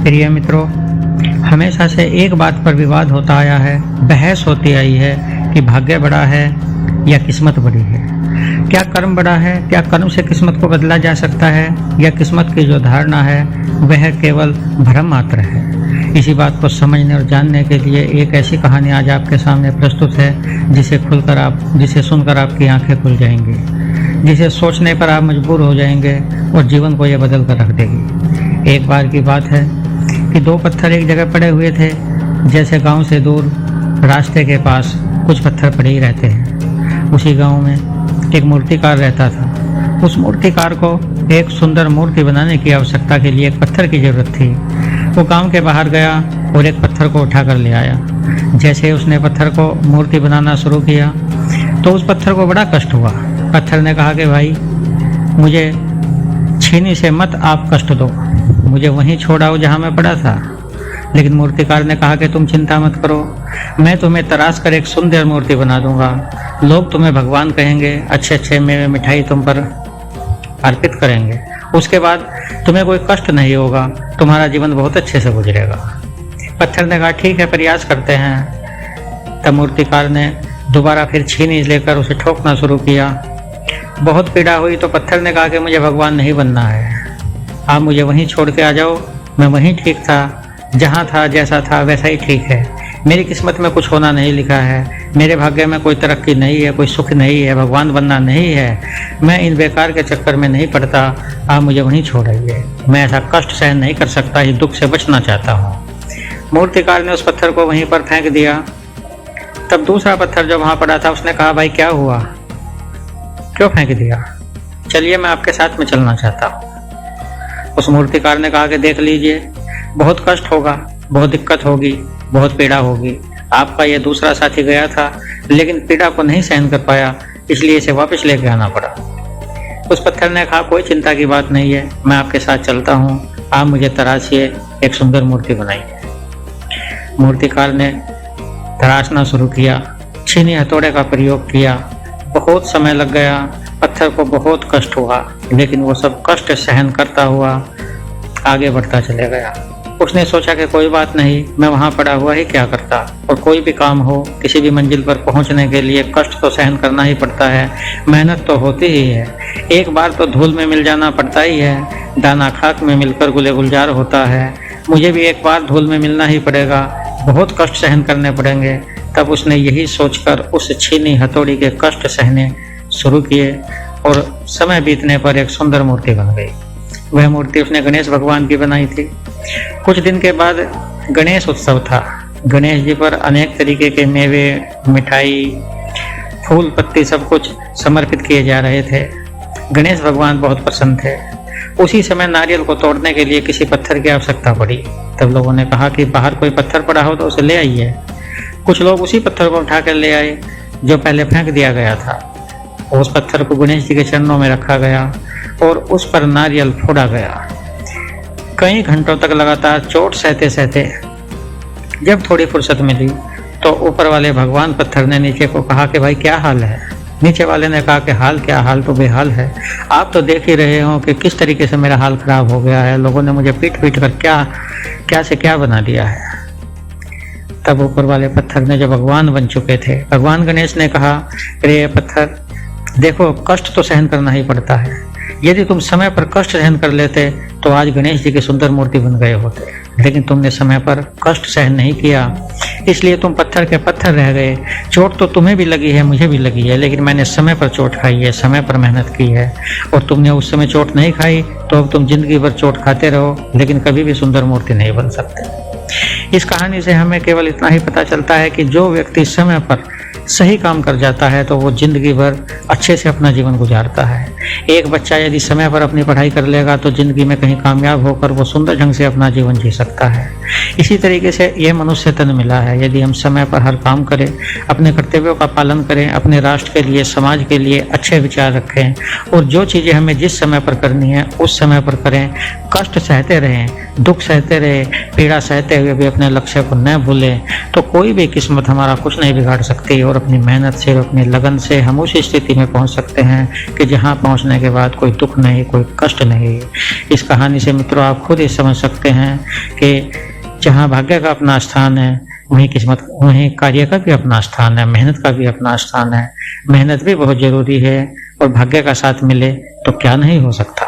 प्रिय मित्रों, हमेशा से एक बात पर विवाद होता आया है, बहस होती आई है कि भाग्य बड़ा है या किस्मत बड़ी है। क्या कर्म बड़ा है? क्या कर्म से किस्मत को बदला जा सकता है, या किस्मत की जो धारणा है वह केवल भ्रम मात्र है? इसी बात को समझने और जानने के लिए एक ऐसी कहानी आज आपके सामने प्रस्तुत है जिसे सुनकर आपकी आंखें खुल जाएंगी, जिसे सोचने पर आप मजबूर हो जाएंगे और जीवन को यह बदल कर रख देगी। एक बार की बात है कि दो पत्थर एक जगह पड़े हुए थे। जैसे गांव से दूर रास्ते के पास कुछ पत्थर पड़े ही रहते हैं। उसी गांव में एक मूर्तिकार रहता था। उस मूर्तिकार को एक सुंदर मूर्ति बनाने की आवश्यकता के लिए एक पत्थर की जरूरत थी। वो गांव के बाहर गया और एक पत्थर को उठाकर ले आया। जैसे उसने पत्थर को मूर्ति बनाना शुरू किया तो उस पत्थर को बड़ा कष्ट हुआ। पत्थर ने कहा कि भाई, मुझे छीनी से मत आप कष्ट दो, मुझे वहीं छोड़ाओ जहाँ मैं पड़ा था। लेकिन मूर्तिकार ने कहा कि तुम चिंता मत करो, मैं तुम्हें तराश कर एक सुंदर मूर्ति बना दूंगा। लोग तुम्हें भगवान कहेंगे, अच्छे अच्छे मेवे मिठाई तुम पर अर्पित करेंगे। उसके बाद तुम्हें कोई कष्ट नहीं होगा, तुम्हारा जीवन बहुत अच्छे से गुजरेगा। पत्थर ने कहा ठीक है, प्रयास करते हैं। तब मूर्तिकार ने दोबारा फिर छीनी लेकर उसे ठोकना शुरू किया। बहुत पीड़ा हुई तो पत्थर ने कहा कि मुझे भगवान नहीं बनना है, आप मुझे वहीं छोड़ के आ जाओ। मैं वहीं ठीक था, जहाँ था जैसा था वैसा ही ठीक है। मेरी किस्मत में कुछ होना नहीं लिखा है, मेरे भाग्य में कोई तरक्की नहीं है, कोई सुख नहीं है, भगवान बनना नहीं है। मैं इन बेकार के चक्कर में नहीं पड़ता, आप मुझे वहीं छोड़िए। मैं ऐसा कष्ट सहन नहीं कर सकता, इस दुख से बचना चाहता हूँ। मूर्तिकार ने उस पत्थर को वहीं पर फेंक दिया। तब दूसरा पत्थर जो वहाँ पड़ा था उसने कहा, भाई क्या हुआ, क्यों फेंक दिया? चलिए, मैं आपके साथ में चलना चाहता हूँ। उस मूर्तिकार ने कहा कि देख लीजिए, बहुत कष्ट होगा, बहुत दिक्कत होगी, बहुत पीड़ा होगी। आपका ये दूसरा साथी गया था लेकिन पीड़ा को नहीं सहन कर पाया, इसलिए इसे वापस लेके आना पड़ा। उस पत्थर ने कहा, कोई चिंता की बात नहीं है, मैं आपके साथ चलता हूँ, आप मुझे तराशिए, एक सुंदर मूर्ति बनाइए। मूर्तिकार ने तराशना शुरू किया, छीनी हथौड़े का प्रयोग किया। बहुत समय लग गया, पत्थर को बहुत कष्ट हुआ, लेकिन वो सब कष्ट सहन करता हुआ आगे बढ़ता चले गया। उसने सोचा कि कोई बात नहीं, मैं वहाँ पड़ा हुआ ही क्या करता। और कोई भी काम हो, किसी भी मंजिल पर पहुँचने के लिए कष्ट तो सहन करना ही पड़ता है, मेहनत तो होती ही है। एक बार तो धूल में मिल जाना पड़ता ही है, दाना खाक में मिलकर गुले गुलजार होता है। मुझे भी एक बार धूल में मिलना ही पड़ेगा, बहुत कष्ट सहन करने पड़ेंगे। तब उसने यही सोचकर उस छीनी हथौड़ी के कष्ट सहने शुरू किए और समय बीतने पर एक सुंदर मूर्ति बन गई। वह मूर्ति उसने गणेश भगवान की बनाई थी। कुछ दिन के बाद गणेश उत्सव था। गणेश जी पर अनेक तरीके के मेवे, मिठाई, फूल पत्ती सब कुछ समर्पित किए जा रहे थे। गणेश भगवान बहुत प्रसन्न थे। उसी समय नारियल को तोड़ने के लिए किसी पत्थर की आवश्यकता पड़ी। तब लोगों ने कहा कि बाहर कोई पत्थर पड़ा हो तो उसे ले आइए। कुछ लोग उसी पत्थर को उठा कर ले आए जो पहले फेंक दिया गया था। उस पत्थर को गणेश जी के चरणों में रखा गया और उस पर नारियल फोड़ा गया। कई घंटों तक लगातार चोट सहते सहते जब थोड़ी फुर्सत मिली तो ऊपर वाले भगवान पत्थर ने नीचे को कहा कि भाई क्या हाल है। नीचे वाले ने कहा कि हाल क्या, हाल तो बेहाल है। आप तो देख ही रहे हो कि किस तरीके से मेरा हाल खराब हो गया है, लोगों ने मुझे पीट पीट कर क्या से क्या बना दिया है। तब ऊपर वाले पत्थर ने, जो भगवान बन चुके थे, भगवान गणेश ने कहा, अरे पत्थर देखो, कष्ट तो सहन करना ही पड़ता है। यदि तुम समय पर कष्ट सहन कर लेते तो आज गणेश जी की सुंदर मूर्ति बन गए होते, लेकिन तुमने समय पर कष्ट सहन नहीं किया, इसलिए तुम पत्थर के पत्थर रह गए। चोट तो तुम्हें भी लगी है, मुझे भी लगी है, लेकिन मैंने समय पर चोट खाई है, समय पर मेहनत की है। और तुमने उस समय चोट नहीं खाई तो अब तुम जिंदगी भर चोट खाते रहो, लेकिन कभी भी सुंदर मूर्ति नहीं बन सकते। इस कहानी से हमें केवल इतना ही पता चलता है कि जो व्यक्ति समय पर सही काम कर जाता है तो वो जिंदगी भर अच्छे से अपना जीवन गुजारता है। एक बच्चा यदि समय पर अपनी पढ़ाई कर लेगा तो जिंदगी में कहीं कामयाब होकर वो सुंदर ढंग से अपना जीवन जी सकता है। इसी तरीके से ये मनुष्य तन मिला है। यदि हम समय पर हर काम करें, अपने कर्तव्यों का पालन करें, अपने राष्ट्र के लिए, समाज के लिए अच्छे विचार रखें और जो चीज़ें हमें जिस समय पर करनी है उस समय पर करें, कष्ट सहते रहें, दुख सहते रहे, पीड़ा सहते हुए भी अपने लक्ष्य को न भूलें, तो कोई भी किस्मत हमारा कुछ नहीं बिगाड़ सकती और अपनी मेहनत से और अपनी लगन से हम उस स्थिति में पहुंच सकते हैं कि जहां पहुंचने के बाद कोई दुख नहीं, कोई कष्ट नहीं। इस कहानी से मित्रों आप खुद ही समझ सकते हैं कि जहां भाग्य का अपना स्थान है, वहीं किस्मत, वहीं कार्य का भी अपना स्थान है, मेहनत का भी अपना स्थान है। मेहनत भी बहुत जरूरी है और भाग्य का साथ मिले तो क्या नहीं हो सकता।